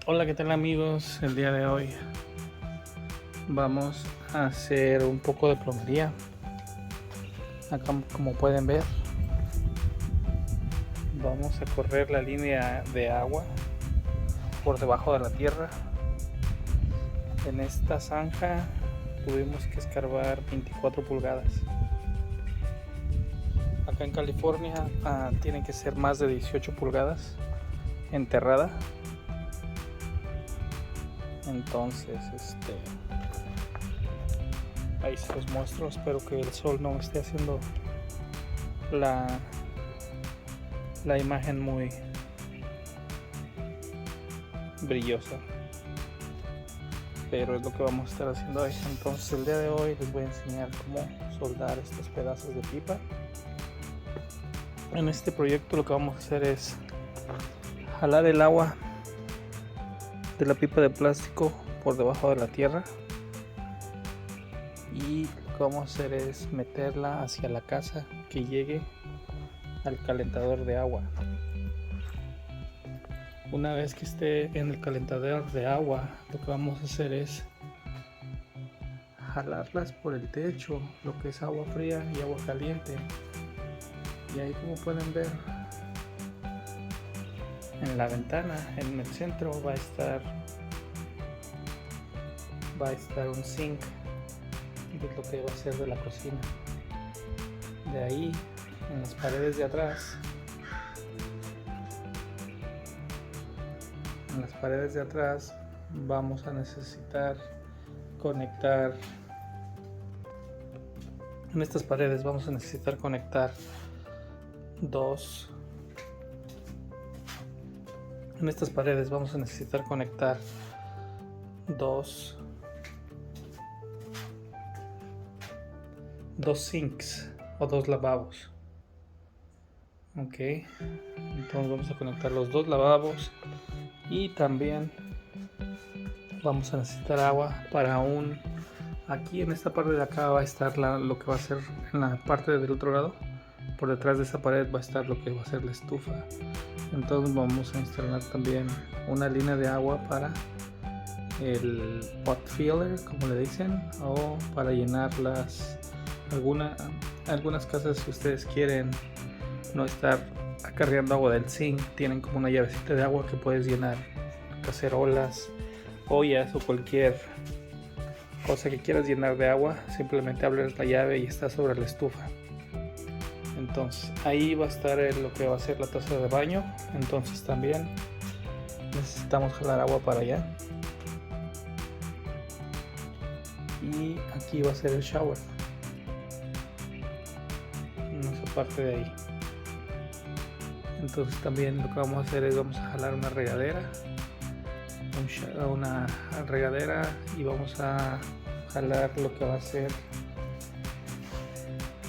Hola, ¿qué tal amigos? El día de hoy vamos a hacer un poco de plomería. Acá, como pueden ver, vamos a correr la línea de agua por debajo de la tierra. En esta zanja tuvimos que escarbar 24 pulgadas. Acá en California tienen que ser más de 18 pulgadas enterrada. Entonces, ahí se los muestro. Espero que el sol no esté haciendo la imagen muy brillosa, pero es lo que vamos a estar haciendo hoy. Entonces el día de hoy les voy a enseñar cómo soldar estos pedazos de pipa. En este proyecto lo que vamos a hacer es jalar el agua de la pipa de plástico por debajo de la tierra, y lo que vamos a hacer es meterla hacia la casa que llegue al calentador de agua. Una vez que esté en el calentador de agua, lo que vamos a hacer es jalarlas por el techo, lo que es agua fría y agua caliente. Y ahí, como pueden ver, en la ventana, en el centro, va a estar un zinc, que es lo que va a ser de la cocina. De ahí, en las paredes de atrás, vamos a necesitar conectar. En estas paredes vamos a necesitar conectar dos sinks o dos lavabos. Ok, entonces vamos a conectar los dos lavabos, y también vamos a necesitar agua para aquí en esta parte de acá va a estar lo que va a ser en la parte del otro lado. Por detrás de esa pared va a estar lo que va a ser la estufa. Entonces vamos a instalar también una línea de agua para el pot filler, como le dicen, o para llenar algunas casas. Si ustedes quieren no estar acarreando agua del zinc, tienen como una llavecita de agua que puedes llenar cacerolas, ollas o cualquier cosa que quieras llenar de agua. Simplemente abres la llave y está sobre la estufa. Entonces ahí va a estar lo que va a ser la taza de baño. Entonces también necesitamos jalar agua para allá, y aquí va a ser el shower en esa parte de ahí. Entonces también lo que vamos a hacer es vamos a jalar una regadera, y vamos a jalar lo que va a ser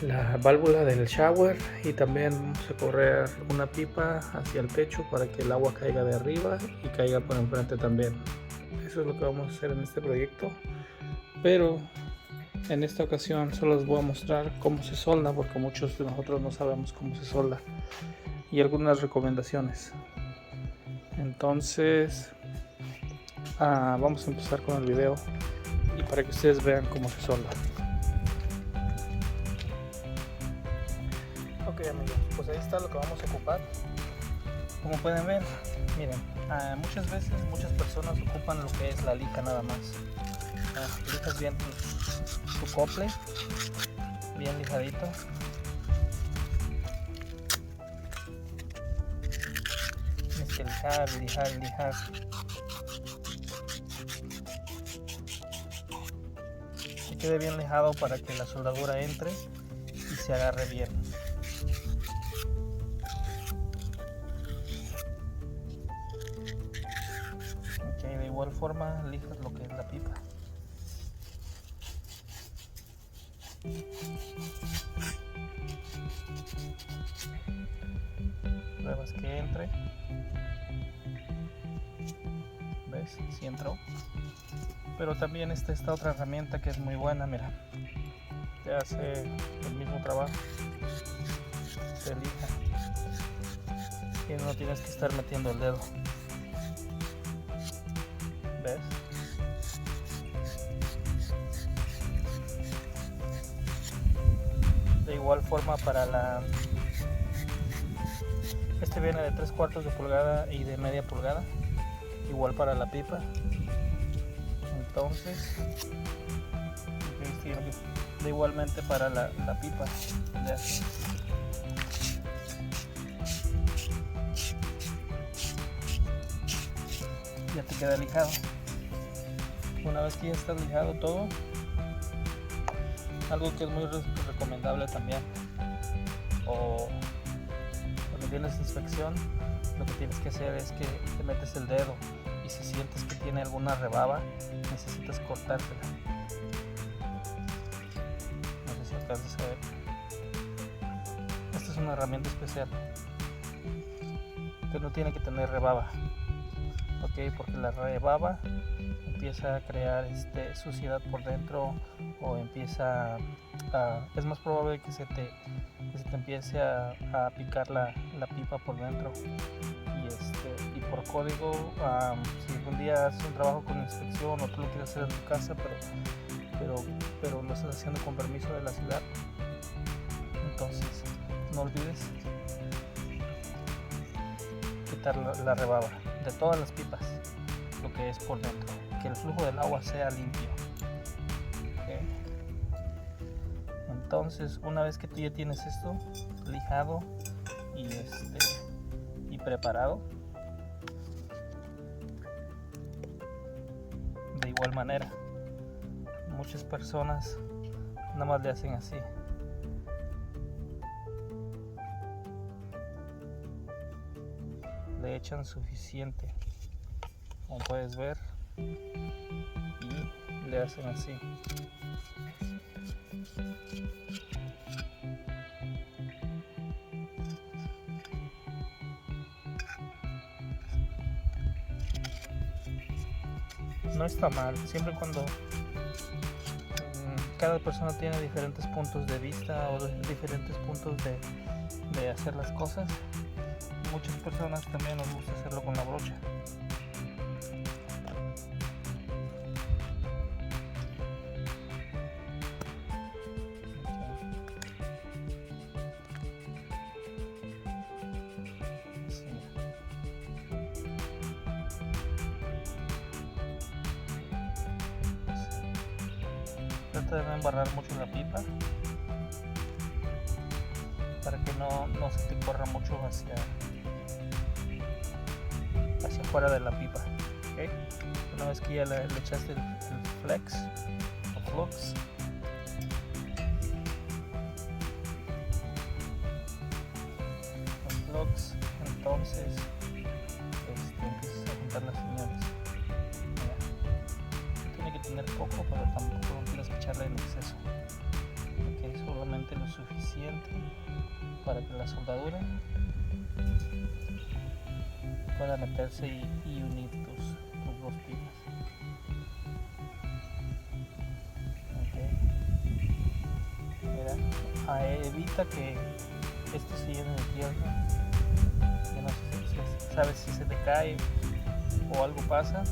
la válvula del shower, y también vamos a correr una pipa hacia el techo para que el agua caiga de arriba y caiga por enfrente también. Eso es lo que vamos a hacer en este proyecto, pero en esta ocasión solo les voy a mostrar cómo se solda, porque muchos de nosotros no sabemos cómo se solda, y algunas recomendaciones. Entonces vamos a empezar con el video, y para que ustedes vean cómo se solda. Ok amigos, pues ahí está lo que vamos a ocupar. Como pueden ver, miren, muchas veces muchas personas ocupan lo que es la lija nada más. Lijas bien tu cople, bien lijadito. Tienes que lijar. Que quede bien lijado para que la soldadura entre y se agarre bien. Ok, de igual forma lijas lo que es la pipa. Pruebas que entre. ¿Ves? Sí entró. Pero también está esta otra herramienta que es muy buena, mira. Te hace el mismo trabajo. Se lija. Y no tienes que estar metiendo el dedo. ¿ves? De igual forma para este viene de 3/4 de pulgada y de media pulgada, igual para la pipa. Entonces de igualmente para la pipa ya te queda lijado. Una vez que ya está lijado todo, algo que es muy recomendable también, o cuando tienes inspección, lo que tienes que hacer es que te metes el dedo y si sientes que tiene alguna rebaba, necesitas cortártela. No sé si alcanzas a ver. Esta es una herramienta especial que no tiene que tener rebaba, ¿ok? Porque la rebaba empieza a crear suciedad por dentro, o empieza es más probable que se te empiece a picar la pipa por dentro. Y por código, si algún día haces un trabajo con inspección o tú lo quieres hacer en tu casa, pero lo estás haciendo con permiso de la ciudad, entonces no olvides quitar la rebaba de todas las pipas, lo que es por dentro, que el flujo del agua sea limpio. ¿Okay? Entonces, una vez que tú ya tienes esto lijado y preparado, de igual manera, muchas personas nada más le hacen así. Le echan suficiente, como puedes ver, y le hacen así. No está mal, siempre y cuando cada persona tiene diferentes puntos de vista o diferentes puntos de hacer las cosas. Muchas personas también nos gusta hacerlo con la brocha. Trata de no embarrar mucho la pipa para que no se te corra mucho hacia afuera de la pipa. ¿Okay? Una vez que ya le echaste el flux, entonces empiezas a juntar las uniones. Tiene que tener poco, pero tampoco tienes que echarle en exceso. Okay, solamente lo suficiente para que la soldadura pueda meterse y unir tus dos pipas. Okay. Mira, evita que esto se llene de tierra. Ya no sé si sabes si se te cae o algo pasa.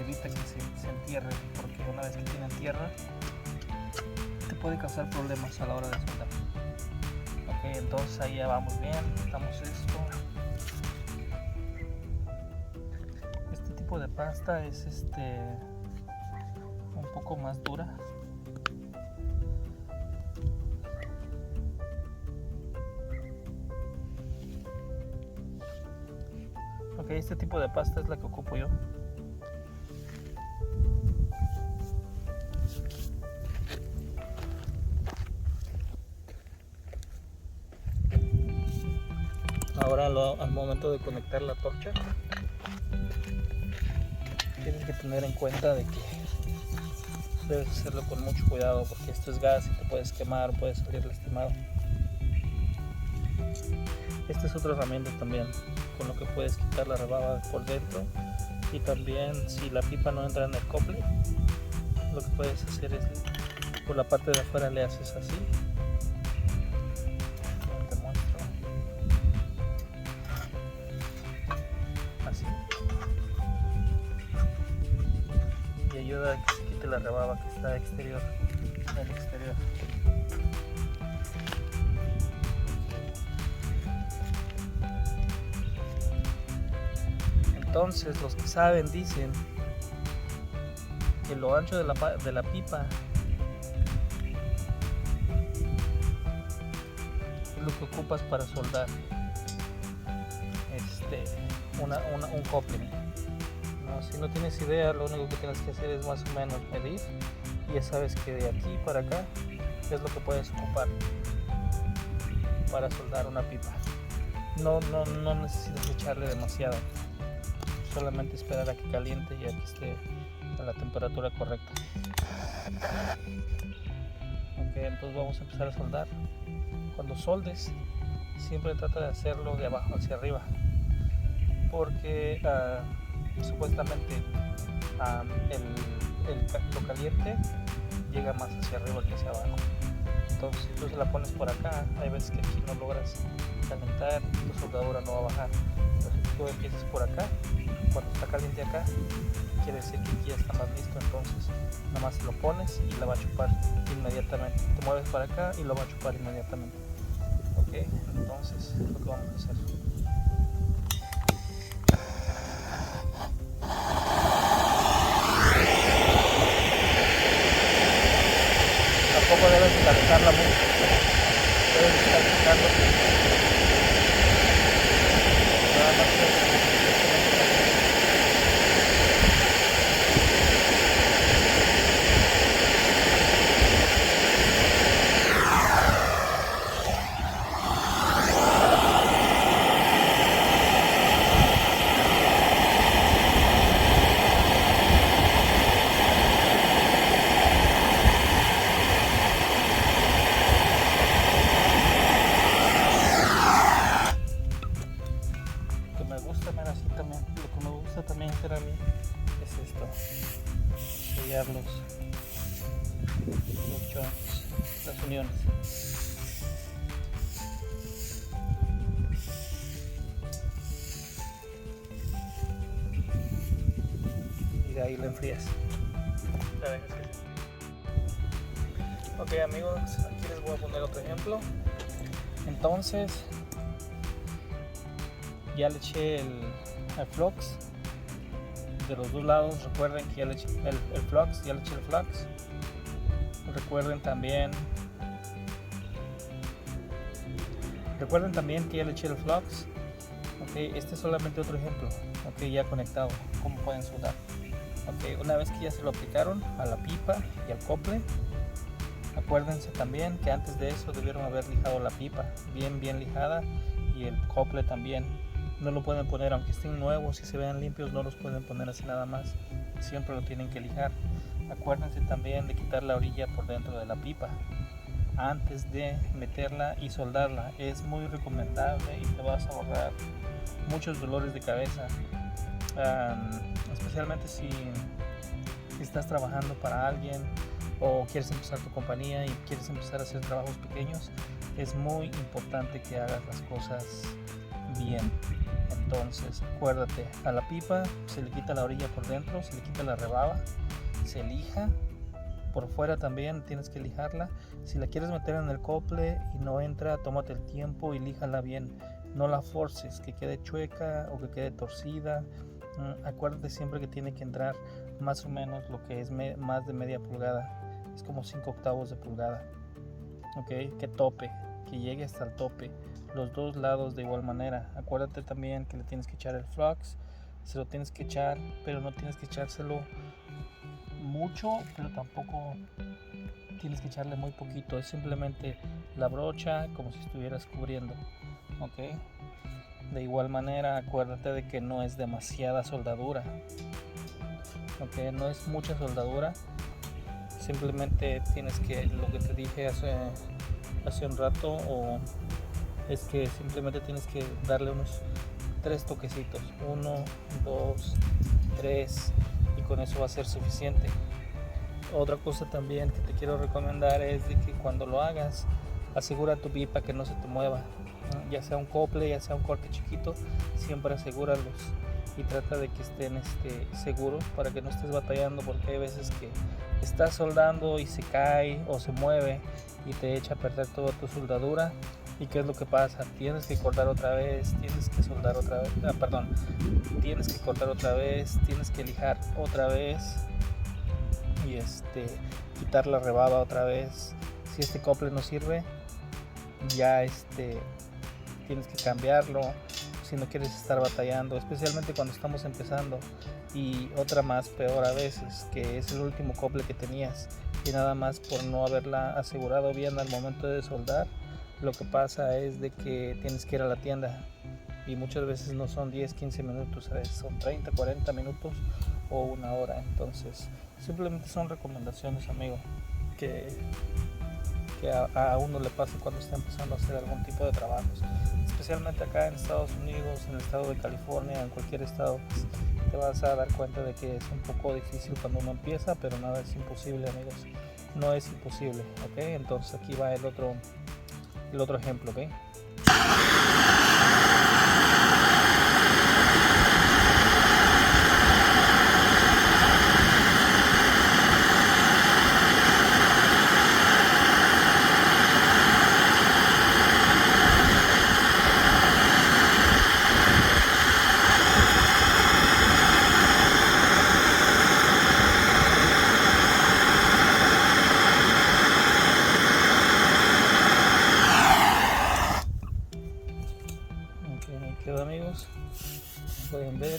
Evita que se entierre, porque una vez que tienen tierra te puede causar problemas a la hora de soldar. Ok, entonces ahí ya vamos bien, quitamos esto. Este tipo de pasta es un poco más dura. Ok, este tipo de pasta es la que ocupo yo. Ahora al momento de conectar la torcha, tienes que tener en cuenta de que debes hacerlo con mucho cuidado, porque esto es gas y te puedes quemar, puedes salir lastimado. Esta es otra herramienta también, con lo que puedes quitar la rebaba por dentro, y también si la pipa no entra en el cople, lo que puedes hacer es por la parte de afuera le haces así. Te muestro. Así. ayuda a que se quite la rebaba que está exterior, en el exterior. Entonces los que saben dicen que lo ancho de la pipa es lo que ocupas para soldar un coupling. No, si no tienes idea, lo único que tienes que hacer es más o menos medir y ya sabes que de aquí para acá es lo que puedes ocupar para soldar una pipa. No necesitas echarle demasiado, solamente esperar a que caliente y a que esté a la temperatura correcta. Ok, entonces vamos a empezar a soldar. Cuando soldes, siempre trata de hacerlo de abajo hacia arriba, porque supuestamente lo caliente llega más hacia arriba que hacia abajo. Entonces si tú se la pones por acá, hay veces que aquí no logras calentar y tu soldadura no va a bajar. Entonces si tú empiezas por acá, cuando está caliente acá, quiere decir que aquí ya está más listo. Entonces nada más lo pones y la va a chupar inmediatamente. Te mueves para acá y lo va a chupar inmediatamente. Ok, entonces es lo que vamos a hacer. Tampoco debes de calentarla mucho, debes de estar checando nada más también hacer a mí es esto, sellar los joints, las uniones. Y de ahí lo enfrías. La dejas que se... Ok amigos, aquí les voy a poner otro ejemplo. Entonces ya le eché el flux de los dos lados. Recuerden que ya le eché el flux, ya le eché el flux. Recuerden también que ya le eché el flux. Okay, este es solamente otro ejemplo. Okay, ya conectado, cómo pueden soldar. Okay, una vez que ya se lo aplicaron a la pipa y al cople, acuérdense también que antes de eso debieron haber lijado la pipa bien lijada, y el cople también. No lo pueden poner, aunque estén nuevos y se vean limpios, no los pueden poner así nada más. Siempre lo tienen que lijar. Acuérdense también de quitar la orilla por dentro de la pipa antes de meterla y soldarla. Es muy recomendable y te vas a ahorrar muchos dolores de cabeza, especialmente si estás trabajando para alguien o quieres empezar tu compañía y quieres empezar a hacer trabajos pequeños. Es muy importante que hagas las cosas bien. Entonces acuérdate, a la pipa se le quita la orilla por dentro, se le quita la rebaba, se lija por fuera también, tienes que lijarla. Si la quieres meter en el cople y no entra, tómate el tiempo y líjala bien, no la forces que quede chueca o que quede torcida. Acuérdate siempre que tiene que entrar más o menos lo que es más de media pulgada, es como 5/8 de pulgada. Ok, que tope, que llegue hasta el tope, los dos lados de igual manera. Acuérdate también que le tienes que echar el flux, se lo tienes que echar, pero no tienes que echárselo mucho, pero tampoco tienes que echarle muy poquito. Es simplemente la brocha, como si estuvieras cubriendo. Ok, de igual manera acuérdate de que no es demasiada soldadura. Ok, no es mucha soldadura, simplemente tienes que, lo que te dije hace un rato, o es que simplemente tienes que darle unos 3 toquecitos, 1, 2, 3, y con eso va a ser suficiente. Otra cosa también que te quiero recomendar es de que cuando lo hagas, asegura tu pipa que no se te mueva, ¿no? Ya sea un cople, ya sea un corte chiquito, siempre asegúralos. y trata de que estén seguros para que no estés batallando, porque hay veces que estás soldando y se cae o se mueve y te echa a perder toda tu soldadura. ¿Y qué es lo que pasa? Tienes que cortar otra vez, tienes que soldar otra vez, tienes que cortar otra vez, tienes que lijar otra vez y quitar la rebaba otra vez. Si este cople no sirve, ya tienes que cambiarlo si no quieres estar batallando, especialmente cuando estamos empezando. Y otra más peor a veces, que es el último cople que tenías y nada más por no haberla asegurado bien al momento de soldar, lo que pasa es de que tienes que ir a la tienda y muchas veces no son 10, 15 minutos, ¿sabes? Son 30, 40 minutos o una hora. Entonces simplemente son recomendaciones, amigo, que a uno le pasa cuando está empezando a hacer algún tipo de trabajos, especialmente acá en Estados Unidos, en el estado de California, en cualquier estado. Pues, te vas a dar cuenta de que es un poco difícil cuando uno empieza, pero nada es imposible, amigos, no es imposible, ¿ok? Entonces aquí va el otro ejemplo, ¿ok? Ahí quedó, amigos, pueden ver,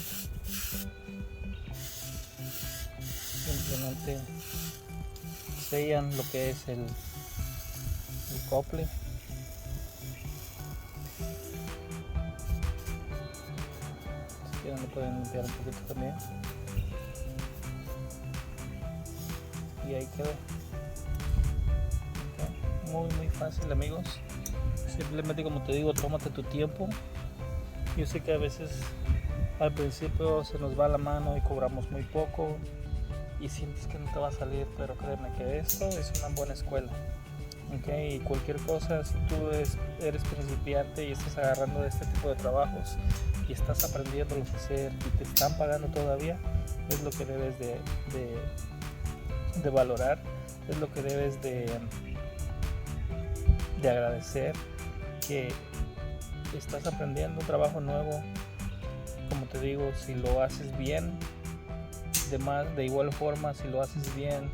simplemente sellan lo que es el cople. Si quieren lo pueden limpiar un poquito también y ahí quedó. Okay. Muy fácil, amigos, simplemente, como te digo, tómate tu tiempo. Yo sé que a veces al principio se nos va la mano y cobramos muy poco y sientes que no te va a salir, pero créeme que esto es una buena escuela, ¿okay? Y cualquier cosa, si tú eres principiante y estás agarrando de este tipo de trabajos y estás aprendiendo lo que hacer y te están pagando todavía, es lo que debes de valorar, es lo que debes de agradecer, que estás aprendiendo un trabajo nuevo. Como te digo, si lo haces bien, de igual forma, si lo haces bien,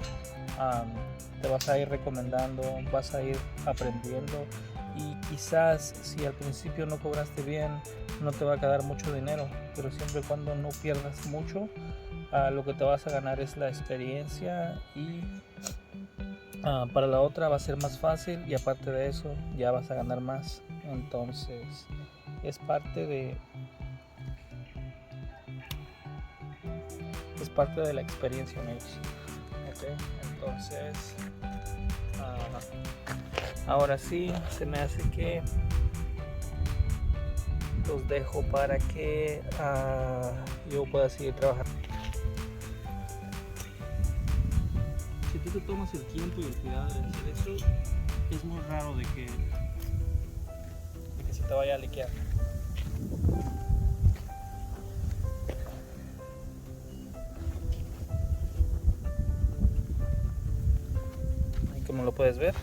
te vas a ir recomendando, vas a ir aprendiendo, y quizás si al principio no cobraste bien, no te va a quedar mucho dinero, pero siempre y cuando no pierdas mucho, lo que te vas a ganar es la experiencia, y para la otra va a ser más fácil, y aparte de eso ya vas a ganar más. Entonces es parte de la experiencia, amigos. Okay. Entonces ahora sí, se me hace que los dejo para que yo pueda seguir trabajando. Si tú te tomas el tiempo y el cuidado de hacer eso, es muy raro de que se te vaya a liquear. Ahí, como lo puedes ver,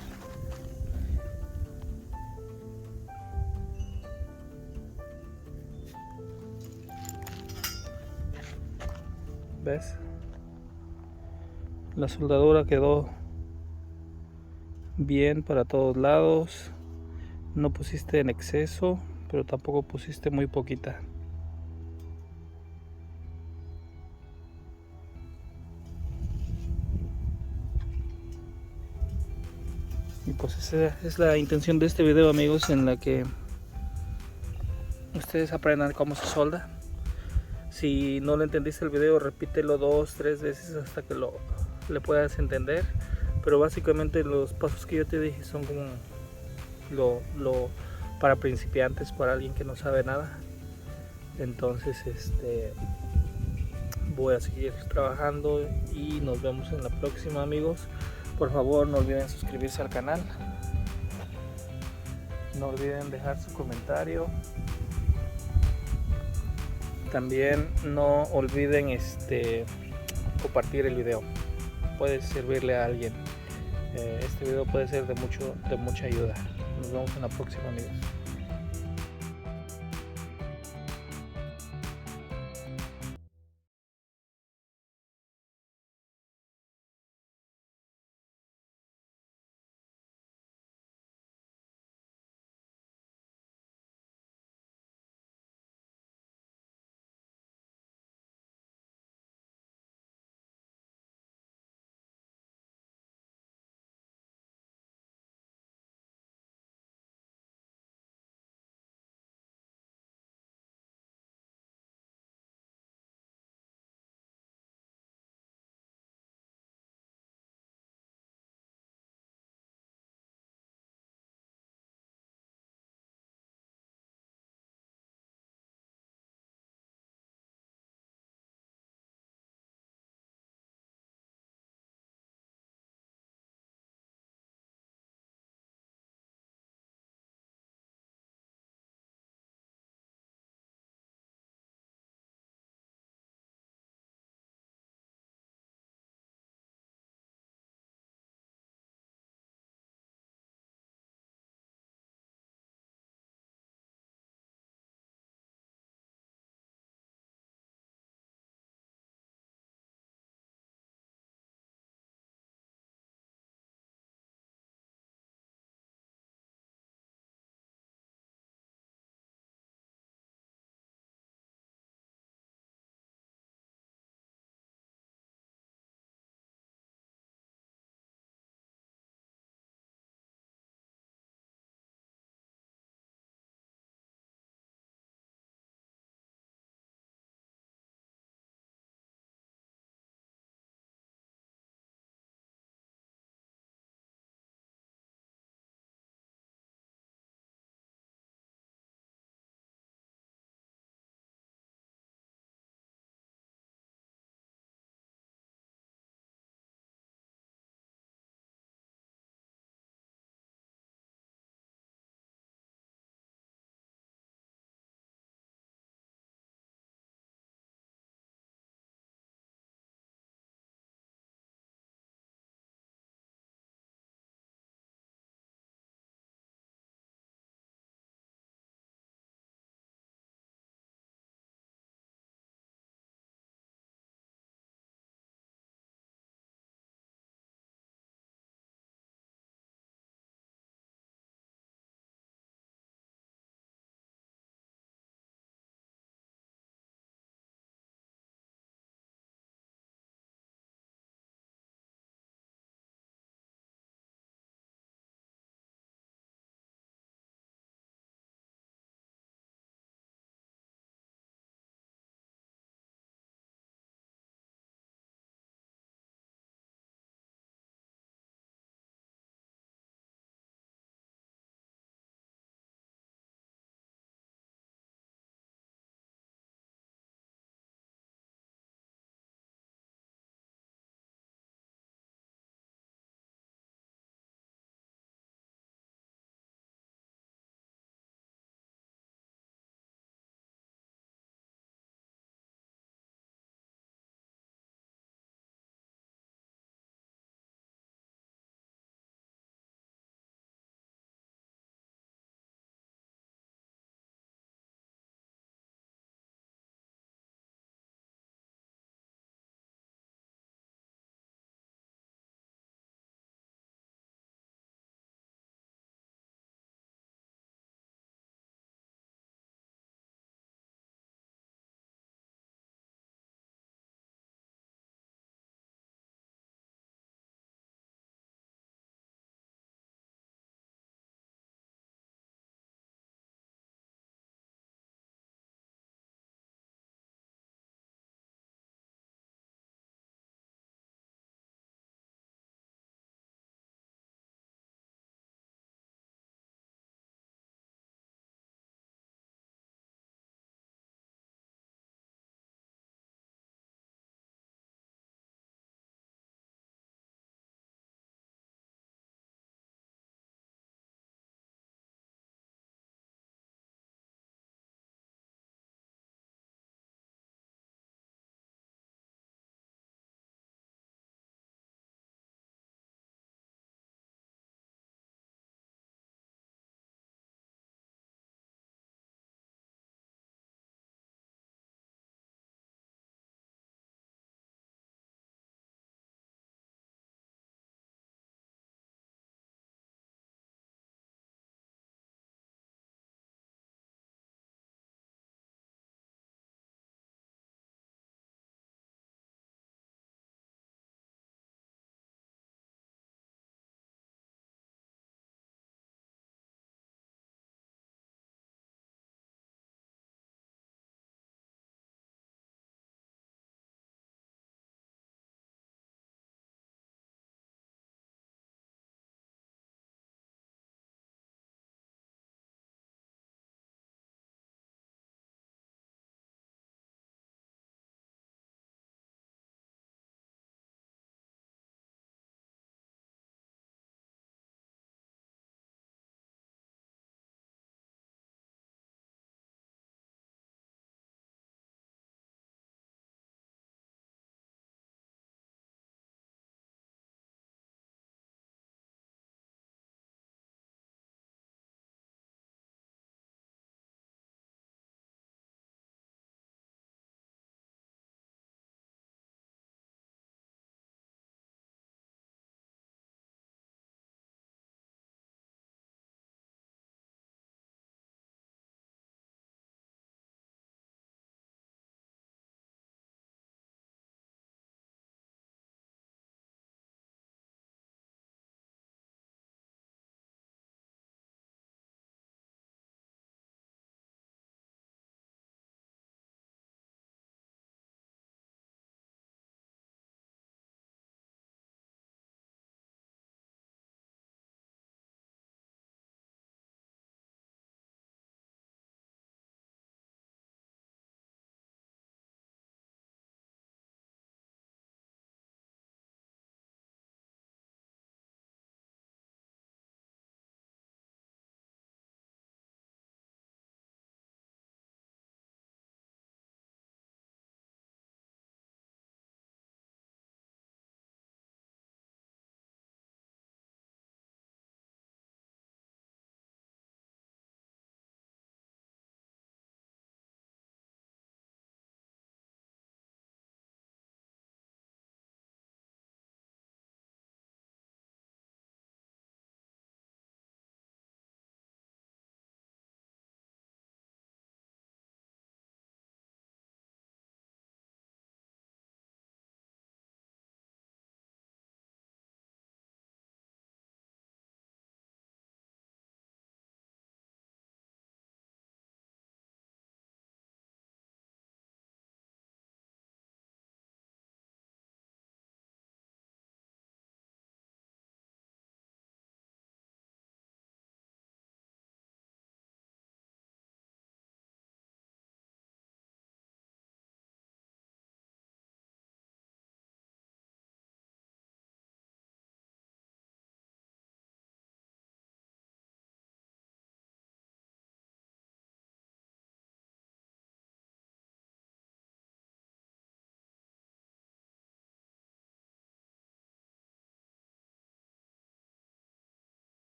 ¿ves? La soldadura quedó bien para todos lados. No pusiste en exceso, pero tampoco pusiste muy poquita. Y pues esa es la intención de este video, amigos, en la que ustedes aprendan cómo se solda. Si no le entendiste el video, repítelo 2, 3 veces hasta que le puedas entender. Pero básicamente los pasos que yo te dije son como lo para principiantes, para alguien que no sabe nada. Entonces voy a seguir trabajando y nos vemos en la próxima, amigos. Por favor, no olviden suscribirse al canal, no olviden dejar su comentario También no olviden compartir el video, puede servirle a alguien. Este video puede ser de mucha ayuda. Nos vemos en la próxima, amigos.